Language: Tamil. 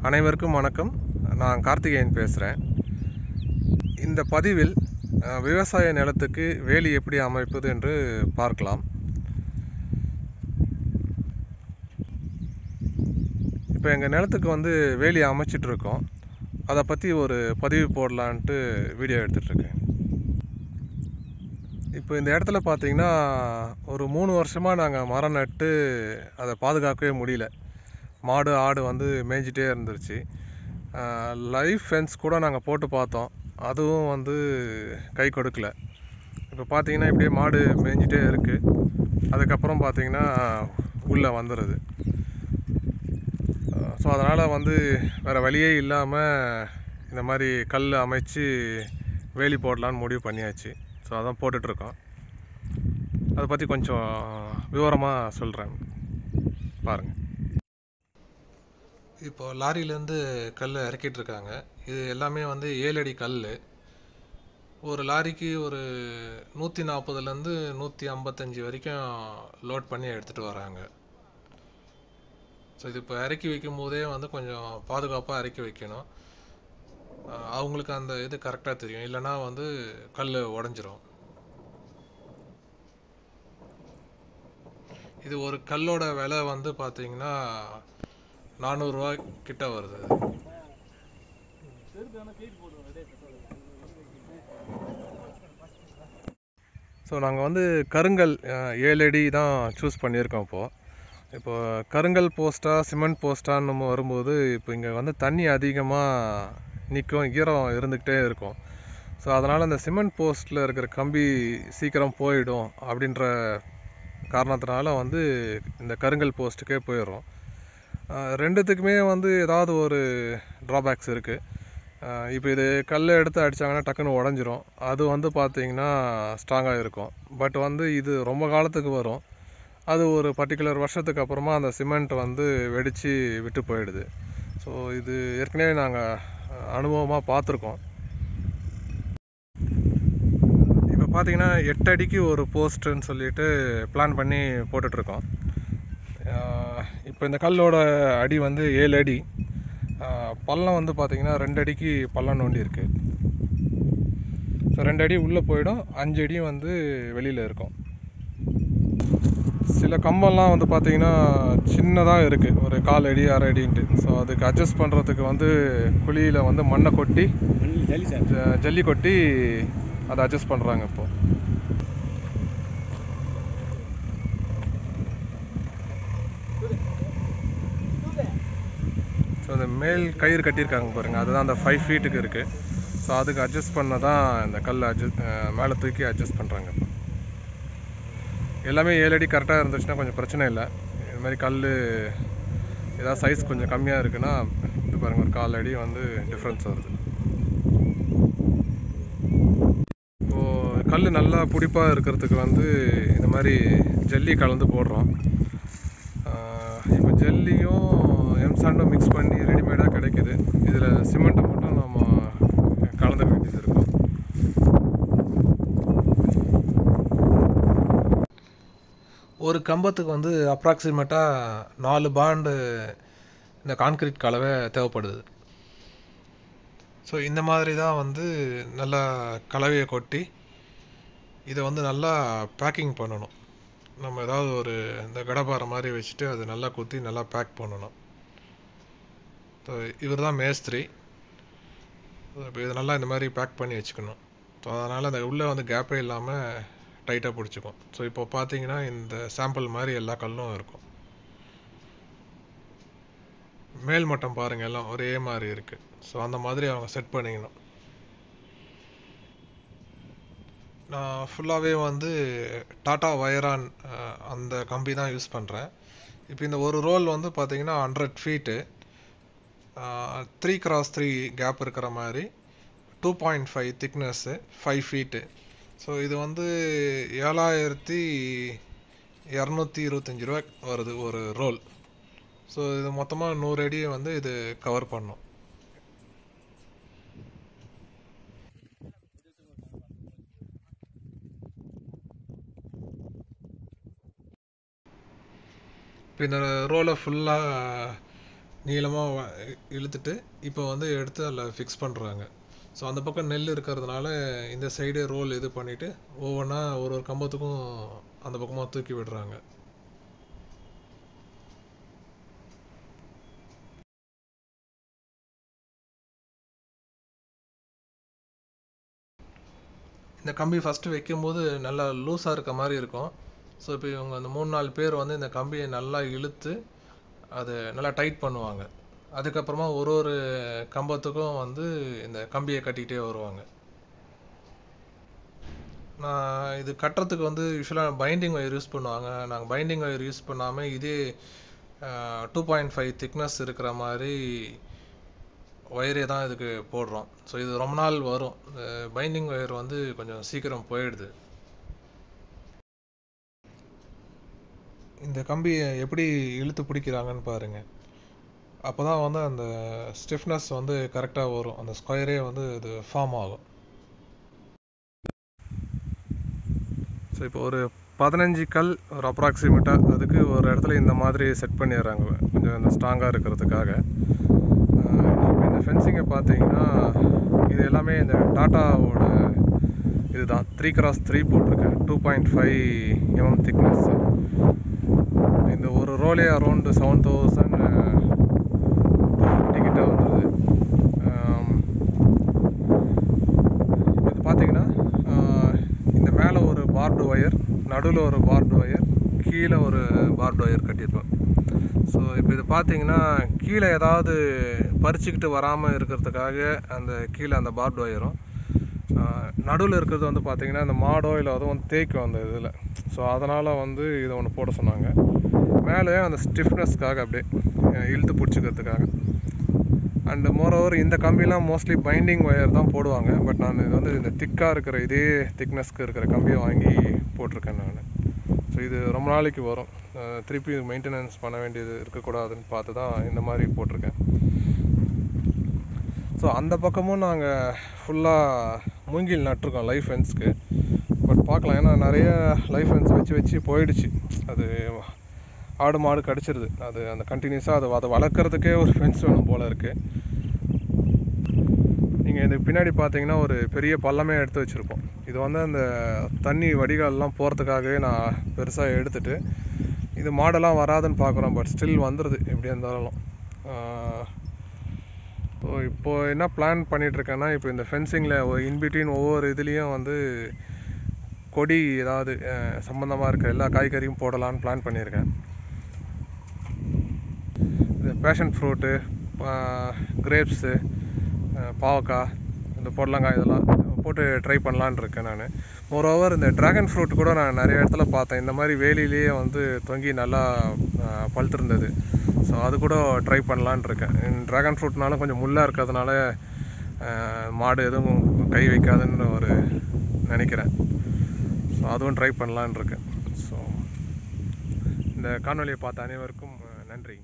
அனைவருக்கும் வணக்கம். நான் கார்த்திகேயன் பேசுகிறேன். இந்த பதிவில் விவசாய நிலத்துக்கு வேலி எப்படி அமைப்பது என்று பார்க்கலாம். இப்போ எங்கள் நிலத்துக்கு வேலி அமைச்சிட்ருக்கோம். அதை பற்றி ஒரு பதிவு போடலான்ட்டு வீடியோ எடுத்துகிட்ருக்கேன். இப்போ இந்த இடத்துல பார்த்தீங்கன்னா ஒரு 3 வருஷமாக நாங்கள் மரம் நட்டு அதை பாதுகாக்கவே முடியல. மாடு ஆடு மேய்ஞ்சிட்டே இருந்துருச்சு. லைஃப் ஃபென்ஸ் கூட நாங்கள் போட்டு பார்த்தோம், அதுவும் கை கொடுக்கல. இப்போ பார்த்தீங்கன்னா இப்படியே மாடு மேய்ஞ்சிட்டே இருக்குது. அதுக்கப்புறம் பார்த்தீங்கன்னா உள்ளே வந்துடுது. ஸோ அதனால் வேறு வழியே இல்லாமல் இந்த மாதிரி கல் அமைச்சு வேலி போடலான்னு முடிவு பண்ணியாச்சு. ஸோ அதான் போட்டுட்ருக்கோம். அதை பற்றி கொஞ்சம் விவரமாக சொல்கிறேன், பாருங்கள். இப்போ லாரியிலேருந்து கல் இறக்கிட்டுருக்காங்க. இது எல்லாமே 7 அடி கல். ஒரு லாரிக்கு ஒரு 140லேருந்து 155 வரைக்கும் லோட் பண்ணி எடுத்துகிட்டு வராங்க. ஸோ இது இப்போ இறக்கி வைக்கும் போதே கொஞ்சம் பாதுகாப்பாக இறக்கி வைக்கணும். அவங்களுக்கு அந்த இது கரெக்டாக தெரியும், இல்லைன்னா கல் உடஞ்சிரும். இது ஒரு கல்லோட விலை பார்த்தீங்கன்னா 400 ரூபா கிட்ட வருது. ஸோ நாங்கள் கருங்கல் 7 அடி தான் சூஸ் பண்ணியிருக்கோம். இப்போ கருங்கல் போஸ்டா சிமெண்ட் போஸ்டான்னு நம்ம வரும்போது இப்போ இங்கே தண்ணி அதிகமாக நிற்கும், ஈரம் இருந்துக்கிட்டே இருக்கும். ஸோ அதனால் அந்த சிமெண்ட் போஸ்ட்டில் இருக்கிற கம்பி சீக்கிரம் போயிடும் அப்படின்ற காரணத்தினால இந்த கருங்கல் போஸ்ட்டுக்கே போயிடும். ரெண்டுத்துக்குமே ஏதாவது ஒரு ட்ராபேக்ஸ் இருக்குது. இப்போ இது கல்லை எடுத்து அடித்தாங்கன்னா டக்குன்னு உடஞ்சிரும். அது பார்த்திங்கன்னா ஸ்ட்ராங்காக இருக்கும். பட் இது ரொம்ப காலத்துக்கு வரும். அது ஒரு பர்டிகுலர் வருஷத்துக்கு அப்புறமா அந்த சிமெண்ட் வெடித்து விட்டு போயிடுது. ஸோ இது ஏற்கனவே நாங்கள் அனுபவமாக பார்த்துருக்கோம். இப்போ பார்த்தீங்கன்னா 8 அடிக்கு ஒரு போஸ்ட்டுன்னு சொல்லிட்டு பிளான் பண்ணி போட்டுட்ருக்கோம். இப்போ இந்த கல்லோட அடி 7 அடி. பள்ளம் பார்த்தீங்கன்னா 2 அடிக்கு பள்ளம் நோண்டி இருக்கு. ஸோ 2 அடி உள்ளே போயிடும், 5 அடி வெளியில் இருக்கும். சில கம்பெல்லாம் பார்த்தீங்கன்னா சின்னதாக இருக்குது, ஒரு 4 அடி 1/2 அடின்ட்டு. ஸோ அதுக்கு அட்ஜஸ்ட் பண்ணுறதுக்கு குழியில் மண்ணை கொட்டி ஜல்லி கொட்டி அதை அட்ஜஸ்ட் பண்ணுறாங்க. இப்போது ஸோ அந்த மேல் கயிறு கட்டியிருக்காங்க பாருங்கள், அதுதான் அந்த 5 ஃபீட்டுக்கு இருக்குது. ஸோ அதுக்கு அட்ஜஸ்ட் பண்ண தான் இந்த கல் மேலே தூக்கி அட்ஜஸ்ட் பண்ணுறாங்க. இப்போ எல்லாமே 7 அடி கரெக்டாக இருந்துச்சுன்னா கொஞ்சம் பிரச்சனை இல்லை. இது மாதிரி கல் ஏதாவது சைஸ் கொஞ்சம் கம்மியாக இருக்குன்னா இது பாருங்கள், ஒரு 4 அடி டிஃப்ரென்ஸ் வருது. இப்போது கல் நல்லா பிடிப்பாக இருக்கிறதுக்கு இந்த மாதிரி ஜல்லி கலந்து போடுறோம். இப்போ ஜல்லியும் எம்சாண்டும் மிக்ஸ் பண்ணி ரெடிமேடாக கிடைக்குது. இதில் சிமெண்ட்டை மட்டும் நம்ம கலந்துக்க வேண்டியது இருக்கும். ஒரு கம்பத்துக்கு அப்ராக்சிமேட்டாக 4 பாண்டு இந்த கான்கிரீட் கலவை தேவைப்படுது. ஸோ இந்த மாதிரி தான் நல்லா கலவையை கொட்டி இதை நல்லா பேக்கிங் பண்ணணும். நம்ம ஏதாவது ஒரு இந்த கடப்பாறை மாதிரி வச்சுட்டு அது நல்லா குத்தி நல்லா பேக் பண்ணணும். ஸோ இவர் தான் மேஸ்திரி. இப்போ இது நல்லா இந்த மாதிரி பேக் பண்ணி வச்சுக்கணும். ஸோ அதனால் அந்த உள்ளே கேப்பே இல்லாமல் டைட்டாக பிடிச்சிக்கும். ஸோ இப்போ பார்த்தீங்கன்னா இந்த சாம்பிள் மாதிரி எல்லா கல்லும் இருக்கும். மேல் மட்டம் பாருங்கள், எல்லாம் ஒரே மாதிரி இருக்குது. ஸோ அந்த மாதிரி அவங்க செட் பண்ணிக்கணும். நான் ஃபுல்லாகவே டாட்டா வயரான் அந்த கம்பி தான் யூஸ் பண்ணுறேன். இப்போ இந்த ஒரு ரோல் பார்த்தீங்கன்னா 100 ஃபீட்டு, 3x3 கேப் இருக்கிற மாதிரி, 2.5 திக்னஸ்ஸு, 5 ஃபீட்டு. ஸோ இது 7,225 ரூபா வருது ஒரு ரோல். ஸோ இது மொத்தமாக 100 அடியை இது கவர் பண்ணும். இப்போ இந்த ரோலை ஃபுல்லாக நீளமாக இழுத்துட்டு இப்போ வந்து எடுத்து அதில் ஃபிக்ஸ் பண்ணுறாங்க. ஸோ அந்த பக்கம் நெல் இருக்கிறதுனால இந்த சைடு ரோல் இது பண்ணிவிட்டு ஒவ்வொன்றா ஒரு ஒரு கம்பத்துக்கும் அந்த பக்கமாக தூக்கி விடுறாங்க. இந்த கம்பி ஃபஸ்ட்டு வைக்கும்போது நல்லா லூஸாக இருக்க மாதிரி இருக்கும். ஸோ இப்போ இவங்க அந்த 3-4 பேர் வந்து இந்த கம்பியை நல்லா இழுத்து அதை நல்லா டைட் பண்ணுவாங்க. அதுக்கப்புறமா ஒரு ஒரு கம்பத்துக்கும் வந்து இந்த கம்பியை கட்டிக்கிட்டே வருவாங்க. நான் இது கட்டுறதுக்கு வந்து யூஸ்வலாக பைண்டிங் ஒயர் யூஸ் பண்ணுவாங்க. நாங்கள் பைண்டிங் ஒயர் யூஸ் பண்ணாமல் இதே 2.5 திக்னஸ் இருக்கிற மாதிரி ஒயரே தான் இதுக்கு போடுறோம். ஸோ இது ரொம்ப நாள் வரும். பைண்டிங் ஒயர் வந்து கொஞ்சம் சீக்கிரம் போயிடுது. இந்த கம்பியை எப்படி இழுத்து பிடிக்கிறாங்கன்னு பாருங்கள். அப்போ தான் வந்து அந்த ஸ்டிஃப்னஸ் வந்து கரெக்டாக வரும். அந்த ஸ்கொயரே வந்து இது ஃபார்ம் ஆகும். ஸோ இப்போ ஒரு 15 கல் ஒரு அப்ராக்சிமேட்டாக அதுக்கு ஒரு இடத்துல இந்த மாதிரி செட் பண்ணிடுறாங்க, கொஞ்சம் இந்த ஸ்ட்ராங்காக இருக்கிறதுக்காக. இப்போ இந்த ஃபென்சிங்கை பார்த்தீங்கன்னா இது எல்லாமே இந்த டாட்டாவோட இதுதான் 3x3 போட்டிருக்கேன். 2.5 mm திக்னஸ். இந்த ஒரு ரோலே அரௌண்டு 7,250 கிட்ட வந்துடுது. இது பார்த்தீங்கன்னா இந்த மேலே ஒரு பார்டு ஒயர், நடுவில் ஒரு பார்டு ஒயர், கீழே ஒரு பார்டு ஒயர் கட்டியிருப்பேன். ஸோ இப்போ இது பார்த்தீங்கன்னா கீழே ஏதாவது பறிச்சுக்கிட்டு வராமல் இருக்கிறதுக்காக அந்த கீழே அந்த பார்டு ஒயரும், நடுவில் இருக்கிறது வந்து பார்த்தீங்கன்னா இந்த மாடோ இல்லை அதுவும் வந்து தேய்க்கும் அந்த இதில். ஸோ அதனால் வந்து இதை ஒன்று போட சொன்னாங்க. மேலே அந்த ஸ்டிஃப்னஸ்க்காக அப்படியே இழுத்து பிடிச்சிக்கிறதுக்காக. அண்டு மோரோவர் இந்த கம்பிலாம் மோஸ்ட்லி பைண்டிங் ஒயர் தான் போடுவாங்க. பட் நான் இது வந்து இந்த திக்காக இருக்கிற இதே திக்னஸ்க்கு இருக்கிற கம்பியை வாங்கி போட்டிருக்கேன் நான். ஸோ இது ரொம்ப நாளைக்கு வரும். திருப்பி மெயின்டெனன்ஸ் பண்ண வேண்டியது இருக்கக்கூடாதுன்னு பார்த்து தான் இந்த மாதிரி போட்டிருக்கேன். ஸோ அந்த பக்கமும் நாங்கள் ஃபுல்லாக மூங்கில் நட்டிருக்கோம் லைஃப் ஃபென்ஸ்க்கு. பட் பார்க்கலாம், ஏன்னா நிறைய லைஃப் ஃபென்ஸ் வச்சு போயிடுச்சு. அது ஆடு மாடு கடிச்சிருது. அது அந்த கண்டினியூஸாக அதை வளர்க்குறதுக்கே ஒரு ஃபென்ஸ் வேணும் போல் இருக்குது. நீங்கள் இதுக்கு பின்னாடி பார்த்தீங்கன்னா ஒரு பெரிய பள்ளமே எடுத்து வச்சுருப்போம். இது வந்து அந்த தண்ணி வடிகால்லாம் போகிறதுக்காகவே நான் பெருசாக எடுத்துகிட்டு இது மாடெல்லாம் வராதுன்னு பார்க்குறோம். பட் ஸ்டில் வந்துடுது எப்படி இருந்தாலும். ஸோ இப்போது என்ன பிளான் பண்ணிகிட்ருக்கேன்னா, இப்போ இந்த ஃபென்சிங்கில் இன்பிட்வீன் ஒவ்வொரு இதுலேயும் வந்து கொடி ஏதாவது சம்மந்தமாக இருக்க எல்லா காய்கறியும் போடலான்னு பிளான் பண்ணியிருக்கேன். இந்த பேஷன் ஃப்ரூட்டு, கிரேப்ஸு, பாவக்காய், இந்த பொடலங்காய் இதெல்லாம் போட்டு ட்ரை பண்ணலான் இருக்கேன் நான். மோரோவர் இந்த ட்ராகன் ஃப்ரூட் கூட நான் நிறைய இடத்துல பார்த்தேன். இந்த மாதிரி வேலியிலேயே வந்து தொங்கி நல்லா பழுத்திருந்தது. ஸோ அது கூட ட்ரை பண்ணலான் இருக்கேன். ட்ராகன் ஃப்ரூட்னாலும் கொஞ்சம் முள்ளாக இருக்கிறதுனால மாடு எதுவும் கை வைக்காதுன்னு ஒரு நினைக்கிறேன். ஸோ அதுவும் ட்ரை பண்ணலான் இருக்கேன். ஸோ இந்த காணொலியை பார்த்த அனைவருக்கும் நன்றி.